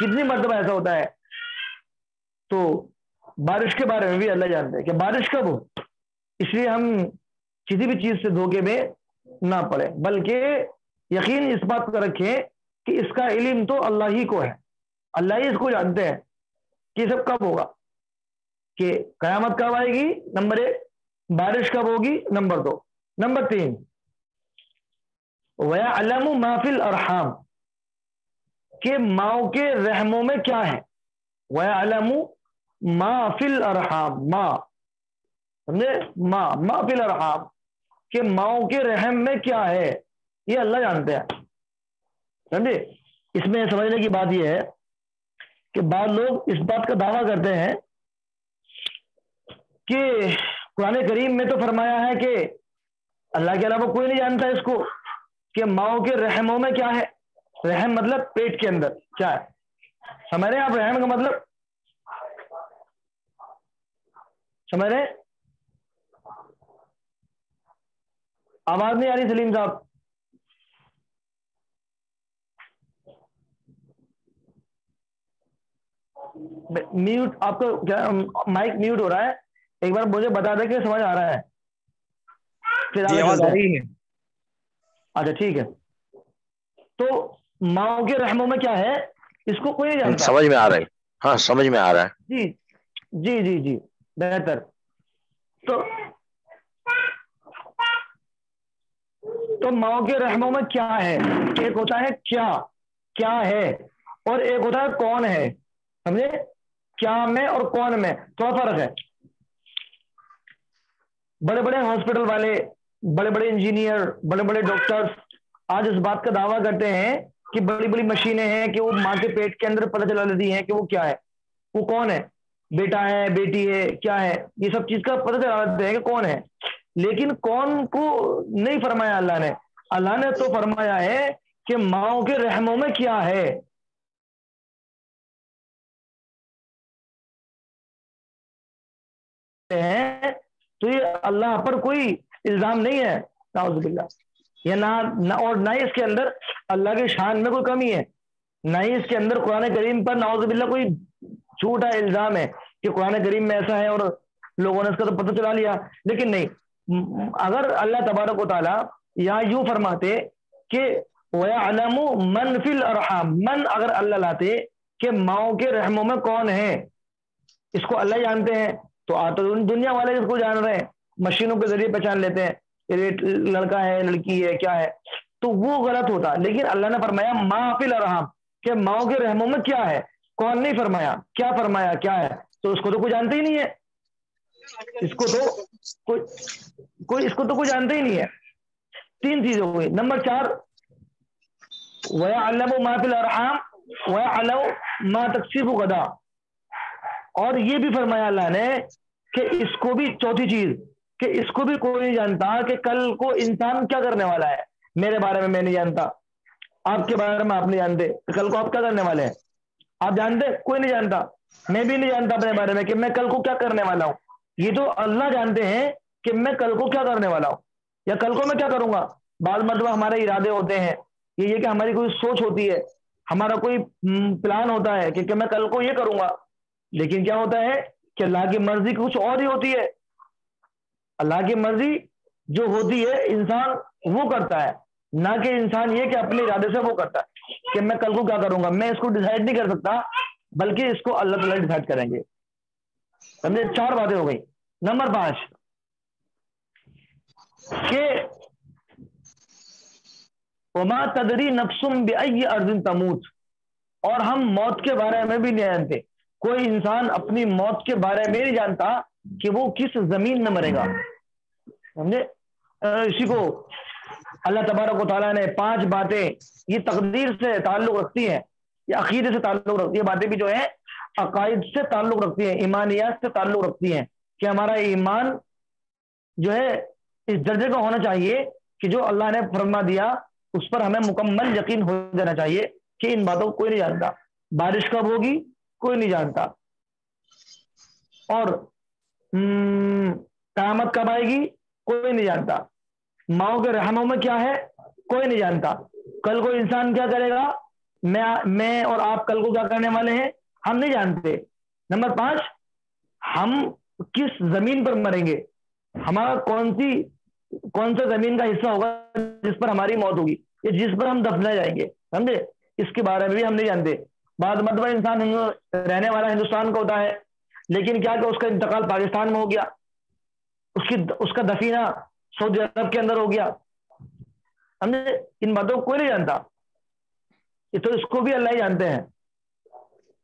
کتنی مرتبہ ایسا ہوتا ہے. تو بارش کے بارے میں بھی اللہ جانتے ہیں کہ بارش کب ہو. اس لیے ہم کسی بھی چیز سے دھوکے میں نہ پڑے، بلکہ یقین اس بات کو رکھیں کہ اس کا علم تو اللہ ہی کو ہے، اللہ ہی اس کو جانتے ہیں کہ یہ سب کب ہوگا، کہ قیامت کب آئے گی، نمبر 1، بارش کب ہوگی، نمبر 2، نمبر 3 وَيَعْلَمُ مَا فِي الْأَرْحَامِ، کہ ماؤں کے رحموں میں کیا ہے. وَيَعْلَمُ مَا فِي الْأَرْحَامِ، ماں سمجھے، ماں فی الارحام، کہ ماؤں کے رحم میں کیا ہے، یہ اللہ جانتے ہیں. سمجھے. اس میں سمجھنے کی بات یہ ہے کہ بعض لوگ اس بات کا دعویٰ کرتے ہیں کہ قرآن کریم میں تو فرمایا ہے کہ اللہ کے علاوہ کوئی نہیں جانتا اس کو کہ ماؤں کے رحموں میں کیا ہے. رحم مطلب پیٹ کے اندر کیا ہے. سمجھ رہے ہیں آپ رحم کا مطلب؟ سمجھ رہے؟ آواز نہیں آ رہی سلیم صاحب؟ میوٹ آپ کو کیا مائک میوٹ ہو رہا ہے؟ ایک بار مجھے بتا دیں کہ سمجھ آ رہا ہے پھر آگے چلتے ہیں. اچھا ٹھیک ہے. تو ماؤں کے رحموں میں کیا ہے اس کو کوئی نہیں جانتا. سمجھ میں آ رہا ہے، ہاں سمجھ میں آ رہا ہے. جی جی جی جی بہتر. تو ماؤں کے رحموں میں کیا ہے، ایک ہوتا ہے کیا ہے، اور ایک ہوتا ہے کون ہے. سمجھے، کیا میں اور کون میں تھوڑا فرق ہے. بڑے بڑے ہاسپٹل والے، بڑے بڑے انجینئر، بڑے بڑے ڈاکٹرز آج اس بات کا دعویٰ کرتے ہیں کہ بڑی بڑی مشینیں ہیں کہ وہ ماں کے پیٹ کے اندر پتہ چلا لیتی ہیں کہ وہ کیا ہے، وہ کون ہے، بیٹا ہے، بیٹی ہے، کیا ہے، یہ سب چیز کا پتہ چلا لیتے ہیں کہ کون ہے. لیکن کون کو نہیں فرمایا اللہ نے. اللہ نے تو فرمایا ہے کہ ماؤں کے رحموں میں کیا ہے. تو یہ اللہ پر کوئی الزام نہیں ہے، نعوذ باللہ. یہ اور نہ ہی اس کے اندر اللہ کے شان میں کوئی کمی ہے، نہ ہی اس کے اندر قرآن کریم پر نعوذ باللہ کوئی جھوٹا الزام ہے کہ قرآن کریم میں ایسا ہے اور لوگوں نے اس کا تو پتہ چلا لیا. لیکن نہیں، اگر اللہ تبارک و تعالیٰ یا یوں فرماتے کہ وَيَعْلَمُ مَنْ فِي الْأَرْحَامِ، من اگر اللہ لاتے کہ ماؤں کے رحموں میں کون ہے، اس کو اللہ جانتے ہیں. تو دنیا والے اس کو جان رہے ہیں، مشینوں کے ذریعے پہچان لیتے ہیں یہ لڑکا ہے، لڑکی ہے، کیا ہے. تو وہ غلط ہوتا. لیکن اللہ نے فرمایا ما فی الارحام، کہ ماؤں کے رحموں میں کیا ہے، کون نہیں فرمایا، کیا فرمایا، کیا ہے. تو اس کو تو کوئی جانتے ہی نہیں ہے، اس کو تو کوئی جانتے ہی نہیں ہے. 3 چیزیں ہوئی. نمبر 4 وَيَعْلَمُ مَا فِي الْأَرْحَامِ وَيَعْلَمُ مَا تَكْسِبُ غَدًا، اور یہ بھی فرمایا اللہ نے کہ اس کو بھی، چوتھی چیز کہ اس کو بھی کوئی نہیں جانتا کہ کل کو انسان کیا کرنے والا ہے. میرے بارے میں نہیں جانتا، آپ کے بارے میں آپ نہیں جانتے کل کو آپ کیا کرنے والے ہیں. آپ جانتے؟ کوئی نہیں جانتا. میں بھی نہیں جانتا اپنے بارے میں کہ میں کل کو کیا کرنے والا ہوں. یہ تو اللہ جانتے ہیں کہ میں کل کو کیا کرنے والا ہوں یا کل کو میں کیا کروں گا. بعض مرتبہ ہمارے ارادے ہوتے ہیں، یہ کہ ہماری کوئی سوچ ہوتی ہے، ہمارا کوئی پلان ہوتا ہے کہ میں کل کو یہ کروں گا. لیکن کیا ہوتا ہے کہ اللہ کی مرضی کچھ اور ہی ہوتی ہے. اللہ کی مرضی جو ہوتی ہے انسان وہ کرتا ہے، نہ کہ انسان یہ کہ اپنے ارادے سے وہ کرتا ہے کہ میں کل کو کیا کروں گا. میں اس کو ڈیسائیڈ نہیں کر سکتا، بلکہ اس کو اللہ تعالیٰ ڈیسائیڈ کریں گے. سمجھے، 4 باتیں ہو گئی. نمبر 5 کہ وما تدری نفسم بأی ارض تموت، اور ہم موت کے بارے میں بھی نہیں جانتے. کوئی انسان اپنی موت کے بارے میں نہیں جانتا کہ وہ کس زمین میں مرے گا. سمجھے. اسی کو اللہ تبارک و تعالیٰ نے 5 باتیں یہ تقدیر سے تعلق رکھتی ہیں، یہ عقیدے سے تعلق رکھتی ہے. باتیں بھی جو ہیں عقائد سے تعلق رکھتی ہیں، ایمانیات سے تعلق رکھتی ہیں کہ ہمارا ایمان جو ہے اس درجے کا ہونا چاہیے کہ جو اللہ نے فرما دیا اس پر ہمیں مکمل یقین ہو جانا چاہیے کہ ان باتوں کو کوئی نہیں جانتا. بارش کب ہوگی کوئی نہیں جانتا، اور قیامت کب آئے گی کوئی نہیں جانتا. ماؤں کے رحموں میں کیا ہے کوئی نہیں جانتا. کل کو انسان کیا کرے گا میں اور آپ کل کو کیا کرنے والے ہیں ہم نہیں جانتے. نمبر 5, ہم کس زمین پر مریں گے, ہمارا کون سا زمین کا حصہ ہوگا جس پر ہماری موت ہوگی یا جس پر ہم دفنائے جائیں گے, سمجھے, اس کے بارے میں بھی ہم نہیں جانتے. بعض مرتبہ انسان رہنے والا ہندوستان کا ہوتا ہے, لیکن کیا کہ اس کا انتقال پاکستان میں ہو گیا, اس کا دفینہ سعودی عرب کے اندر ہو گیا, سمجھے. ان باتوں کو کوئی نہیں جانتا, یہ تو اس کو بھی اللہ ہی جانتے ہیں.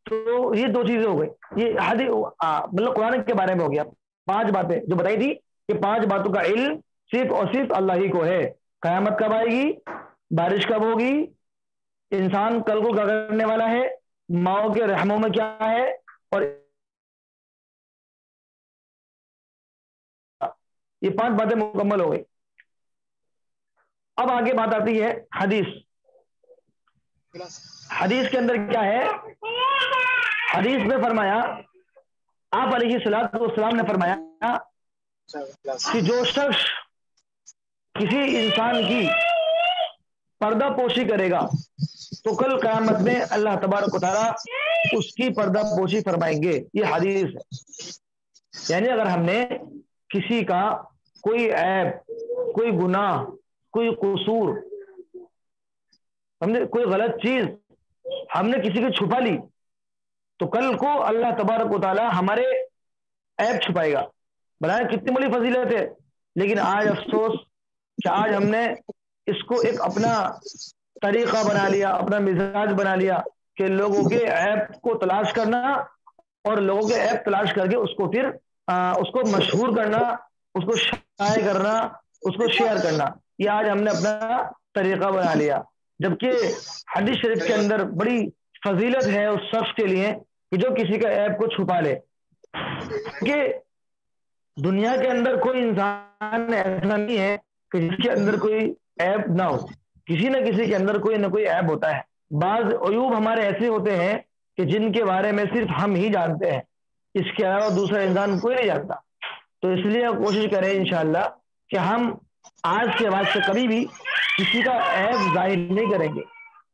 تو یہ 2 چیزیں ہو گئی, یہ حدیث مطلب قرآن کے بارے میں ہو گیا. 5 باتیں جو بتائی تھی کہ 5 باتوں کا علم صرف اور صرف اللہ ہی کو ہے. قیامت کب آئے گی, بارش کب ہوگی, انسان کل کو کیا کرنے والا ہے, ماؤں کے رحموں میں کیا ہے, اور یہ 5 باتیں مکمل ہو گئی. اب آگے بات آتی ہے حدیث. حدیث کے اندر کیا ہے, حدیث میں فرمایا, آپ علیہ الصلوۃ والسلام نے فرمایا کہ جو شخص کسی انسان کی پردہ پوشی کرے گا تو کل قیامت میں اللہ تبارک و تعالی اس کی پردہ پوشی فرمائیں گے. یہ حدیث ہے. یعنی اگر ہم نے کسی کا کوئی عیب, کوئی گناہ, کوئی قصور, ہم نے کوئی غلط چیز ہم نے کسی کی چھپا لی, تو کل کو اللہ تبارک و تعالی ہمارے عیب چھپائے گا. بلائے کتنی بڑی فضیلت ہے, لیکن آج افسوس کہ آج ہم نے اس کو ایک اپنا طریقہ بنا لیا, اپنا مزاج بنا لیا کہ لوگوں کے عیب کو تلاش کرنا اور لوگوں کے عیب تلاش کر کے اس کو پھر اس کو مشہور کرنا, اس کو شائع کرنا, اس کو شیئر کرنا. یہ آج ہم نے اپنا طریقہ بنا لیا, جبکہ حدیث شریف کے اندر بڑی فضیلت ہے اس شخص کے لیے کہ جو کسی کا عیب کو چھپا لے. کہ دنیا کے اندر کوئی انسان ایسا نہیں ہے کہ جس کے اندر کوئی عیب نہ ہو, کسی نہ کسی کے اندر کوئی نہ کوئی عیب ہوتا ہے. بعض عیوب ہمارے ایسے ہوتے ہیں کہ جن کے بارے میں صرف ہم ہی جانتے ہیں, اس کے علاوہ دوسرا انسان کوئی نہیں جانتا. تو اس لیے کوشش کریں انشاءاللہ کہ ہم آج کے بعد سے کبھی بھی کسی کا عیب ظاہر نہیں کریں گے,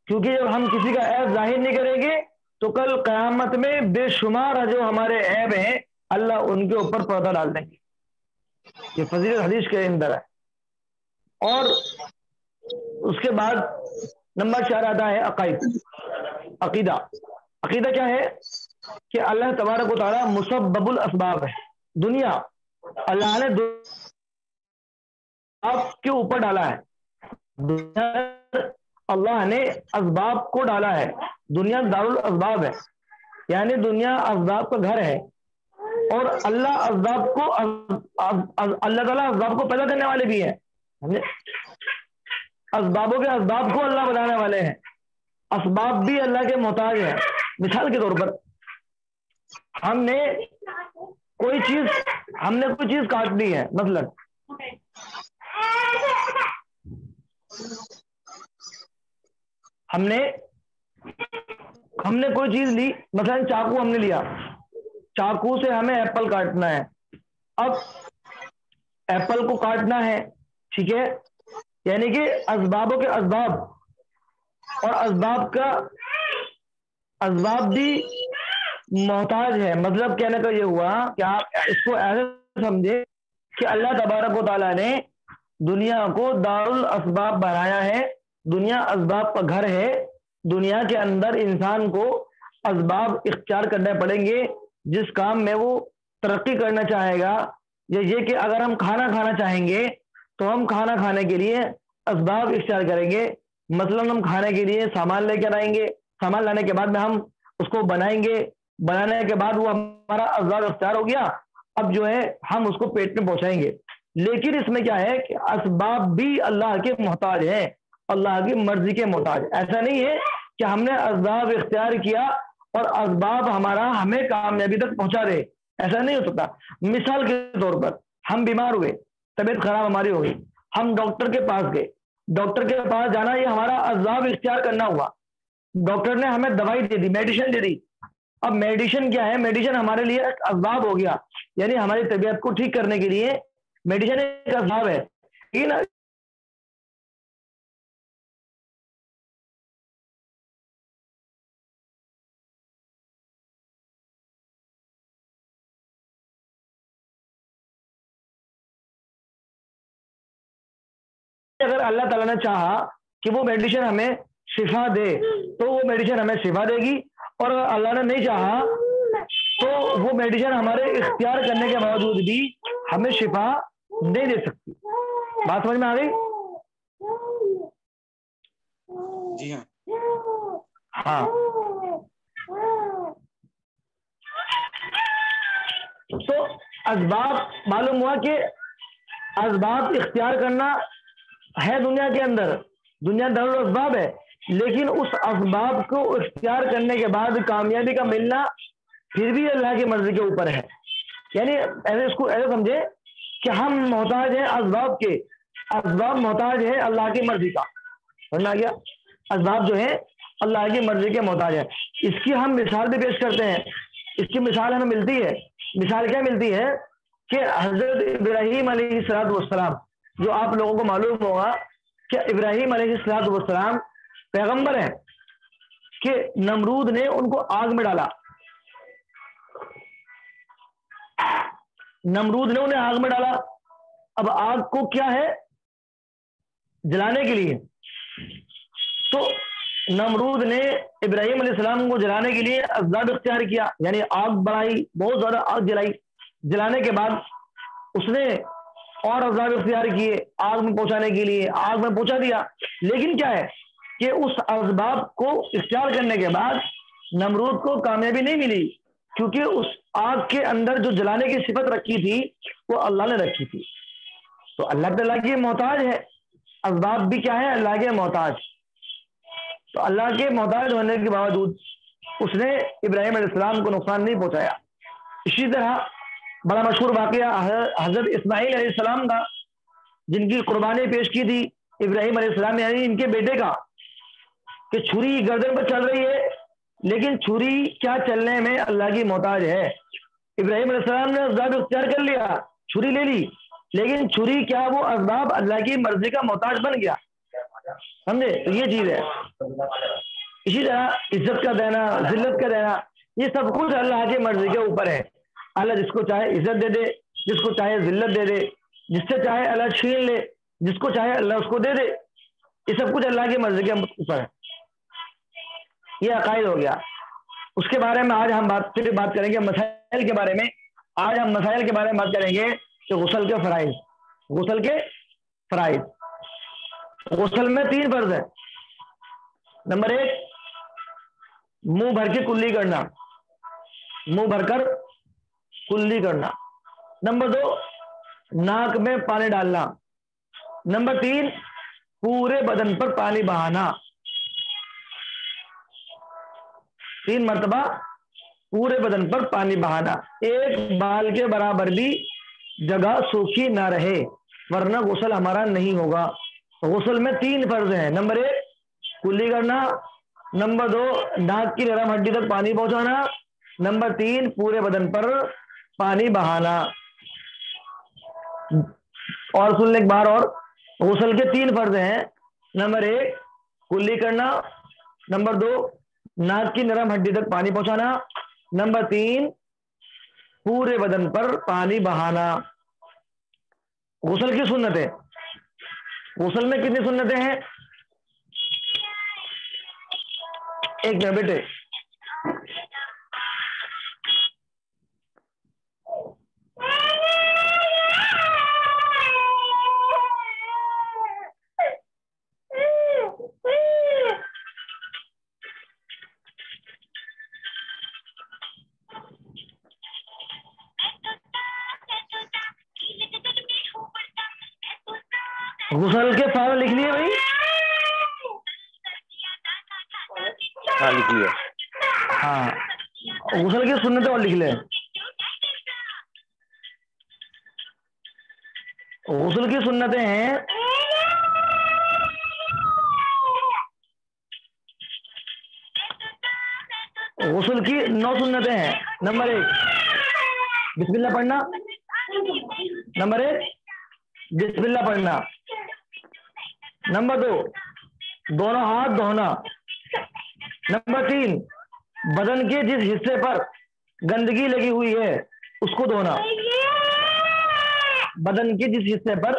کیونکہ جب ہم کسی کا عیب ظاہر نہیں کریں گے تو کل قیامت میں بے شمار جو ہمارے عیب ہیں اللہ ان کے اوپر پردہ ڈال دیں گے. یہ فضیلت حدیث کے اندر ہے. اور اس کے بعد نمبر 4 آتا ہے عقیدہ. عقیدہ کیا ہے کہ اللہ تبارک و تعالی مسبب الاسباب ہے. دنیا اللہ نے آپ کے اوپر ڈالا ہے, دنیا اللہ نے اسباب کو ڈالا ہے. دنیا دارالاسباب ہے, یعنی دنیا اسباب کا گھر ہے, اور اللہ تعالیٰ اسباب کو پیدا کرنے والے بھی ہیں. اسبابوں کے اسباب کو اللہ بنانے والے ہیں. اسباب بھی اللہ کے محتاج ہیں. مثال کے طور پر ہم نے کوئی چیز کاٹنی ہے, مثلا ہم نے کوئی چیز لی, مثلا چاقو ہم نے لیا, چاقو سے ہمیں ایپل کاٹنا ہے. اب ایپل کو کاٹنا ہے, ٹھیک ہے, یعنی کہ اسبابوں کے اسباب اور اسباب بھی محتاج ہے. مطلب کہنے کا یہ ہوا کہ آپ اس کو ایسے سمجھے کہ اللہ تبارک و تعالیٰ نے دنیا کو دارالاسباب بنایا ہے. دنیا اسباب کا گھر ہے. دنیا کے اندر انسان کو اسباب اختیار کرنے پڑیں گے جس کام میں وہ ترقی کرنا چاہے گا. یہ کہ اگر ہم کھانا کھانا چاہیں گے تو ہم کھانا کھانے کے لیے اسباب اختیار کریں گے. مثلا ہم کھانے کے لیے سامان لے کر آئیں گے, سامان لانے کے بعد میں ہم اس کو بنائیں گے, بنانے کے بعد وہ ہمارا اسباب اختیار ہو گیا, اب جو ہے ہم اس کو پیٹ میں پہنچائیں گے. لیکن اس میں کیا ہے کہ اسباب بھی اللہ کے محتاج ہیں, اللہ کی مرضی کے محتاج. ایسا نہیں ہے کہ ہم نے اسباب اختیار کیا اور اسباب ہمیں کامیابی تک پہنچا دے, ایسا نہیں ہو سکتا. مثال کے طور پر ہم بیمار ہوئے, طبیعت خراب ہماری ہو گئی, ہم ڈاکٹر کے پاس گئے. ڈاکٹر کے پاس جانا یہ ہمارا اسباب اختیار کرنا ہوا. ڈاکٹر نے ہمیں دوائی دے دی, میڈیسن دے دی. اب میڈیسن کیا ہے, میڈیسن ہمارے لیے ایک اسباب ہو گیا, یعنی ہماری طبیعت کو ٹھیک کرنے کے لیے میڈیسن ایک اسباب ہے. اگر اللہ تعالیٰ نے چاہا کہ وہ میڈیسن ہمیں شفا دے تو وہ میڈیسن ہمیں شفا دے گی، اور اگر اللہ نے نہیں چاہا تو وہ میڈیسن ہمارے اختیار کرنے کے باوجود بھی ہمیں شفا نہیں دے سکتی۔ بات سمجھ میں آ گئی؟ جی ہاں۔ ہاں، تو اسباب معلوم ہوا کہ اسباب اختیار کرنا ہے دنیا کے اندر، دنیا دارالاسباب ہے، لیکن اس اسباب کو اختیار کرنے کے بعد کامیابی کا ملنا پھر بھی اللہ کی مرضی کے اوپر ہے۔ یعنی اس کو ایسے سمجھے کہ ہم محتاج ہیں اسباب کے، اسباب محتاج ہے اللہ کی مرضی کا۔ سمجھ آ گیا؟ اسباب جو ہے اللہ کی مرضی کے محتاج ہے۔ اس کی ہم مثال بھی پیش کرتے ہیں، اس کی مثال ہمیں ملتی ہے۔ مثال کیا ملتی ہے کہ حضرت ابراہیم علیہ السلام، جو آپ لوگوں کو معلوم ہوگا کہ ابراہیم علیہ السلام پیغمبر ہیں، کہ نمرود نے ان کو آگ میں ڈالا، نمرود نے انہیں آگ میں ڈالا۔ اب آگ کو کیا ہے؟ جلانے کے لیے۔ تو نمرود نے ابراہیم علیہ السلام کو جلانے کے لیے اسباب اختیار کیا، یعنی آگ بڑھائی، بہت زیادہ آگ جلائی۔ جلانے کے بعد اس نے اور اسباب اختیار کیے آگ میں پہنچانے کے لیے، آگ میں پہنچا دیا۔ لیکن کیا ہے کہ اس اسباب کو اختیار کرنے کے بعد نمرود کو کامیابی نہیں ملی، کیونکہ اس آگ کے اندر جو جلانے کی صفت رکھی تھی وہ اللہ نے رکھی تھی۔ تو اللہ تعالیٰ کی محتاج ہے، اسباب بھی کیا ہے؟ اللہ کے محتاج۔ تو اللہ کے محتاج ہونے کے باوجود اس نے ابراہیم علیہ السلام کو نقصان نہیں پہنچایا۔ اسی طرح بڑا مشہور واقعہ حضرت اسماعیل علیہ السلام کا، جن کی قربانی پیش کی تھی ابراہیم علیہ السلام، یعنی ان کے بیٹے کا، کہ چھری گردن پر چل رہی ہے، لیکن چھری کیا چلنے میں اللہ کی محتاج ہے۔ ابراہیم علیہ السلام نے اسباب اختیار کر لیا، چھری لے لی، لیکن چھری کیا وہ اسباب اللہ کی مرضی کا محتاج بن گیا؟ سمجھے؟ تو یہ چیز ہے۔ اسی طرح عزت کا دینا، ذلت کا دینا، یہ سب کچھ اللہ کی مرضی کے اوپر ہے۔ اللہ جس کو چاہے عزت دے دے، جس کو چاہے ذلت دے دے، جس سے چاہے اللہ چھین لے، جس کو چاہے اللہ اس کو دے دے۔ یہ سب کچھ اللہ کی مرضی کے اوپر ہے۔ یہ عقائد ہو گیا۔ اس کے بارے میں آج ہم پھر بات کریں گے مسائل کے بارے میں۔ آج ہم مسائل کے بارے میں بات کریں گے کہ غسل کے فرائض۔ غسل کے فرائض، غسل میں 3 فرض ہیں۔ نمبر 1، منہ بھر کے کلی کرنا، منہ بھر کر کلی کرنا۔ نمبر 2، ناک میں پانی ڈالنا۔ نمبر 3، پورے بدن پر پانی بہانا۔ 3 مرتبہ پورے بدن پر پانی بہانا، ایک بال کے برابر بھی جگہ سوکھی نہ رہے، ورنہ غسل ہمارا نہیں ہوگا۔ غسل میں 3 فرض ہیں۔ نمبر 1، کلی کرنا۔ نمبر 2، ناک کی نرم ہڈی تک پانی پہنچانا۔ نمبر 3، پورے بدن پر پانی بہانا۔ اور سن لیں ایک بار اور، غسل کے 3 فرض ہیں۔ نمبر 1، کلی کرنا۔ نمبر 2، ناک کی نرم ہڈی تک پانی پہنچانا۔ نمبر 3، پورے بدن پر پانی بہانا۔ غسل کی سنتیں، غسل میں کتنی سنتیں ہیں؟ ایک منٹ بیٹے، غسل کے فارغ لکھ لیے بھائی؟ ہاں لکھ لیا۔ ہاں، غسل کی سنتیں اور لکھ لیں۔ غسل کی سنتیں ہیں، غسل کی 9 سنتیں ہیں۔ نمبر 1، بسم اللہ پڑھنا۔ نمبر 1، بسم اللہ پڑھنا۔ نمبر 2، دونوں ہاتھ دھونا۔ نمبر 3، بدن کے جس حصے پر گندگی لگی ہوئی ہے اس کو دھونا۔ بدن کے جس حصے پر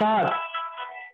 7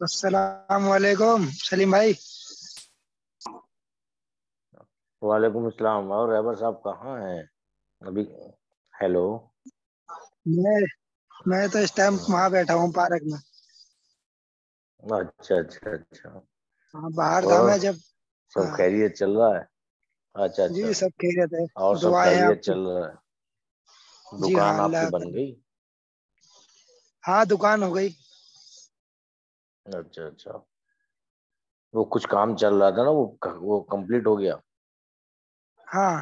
السلام علیکم سلیم بھائی. وعلیکم السلام. اور رہبر صاحب کہاں ہیں ابھی؟ ہیلو. میں تو اس ٹائم وہاں بیٹھا ہوں پارک میں. اچھا اچھا اچھا. ہاں باہر تھا اور میں جب. سب ہاں خیریت چل رہا ہے؟ اچھا اچھا. جی سب خیریت ہے. اور سب دعائیں ہیں خیریت آپ کی. چل رہا ہے؟ جی ہاں دکان آپ کی اللہ بن گئی؟ ہاں دکان ہو گئی. اچھا اچھا. وہ کچھ کام چل رہا تھا نا، وہ کمپلیٹ ہو گیا؟ ہاں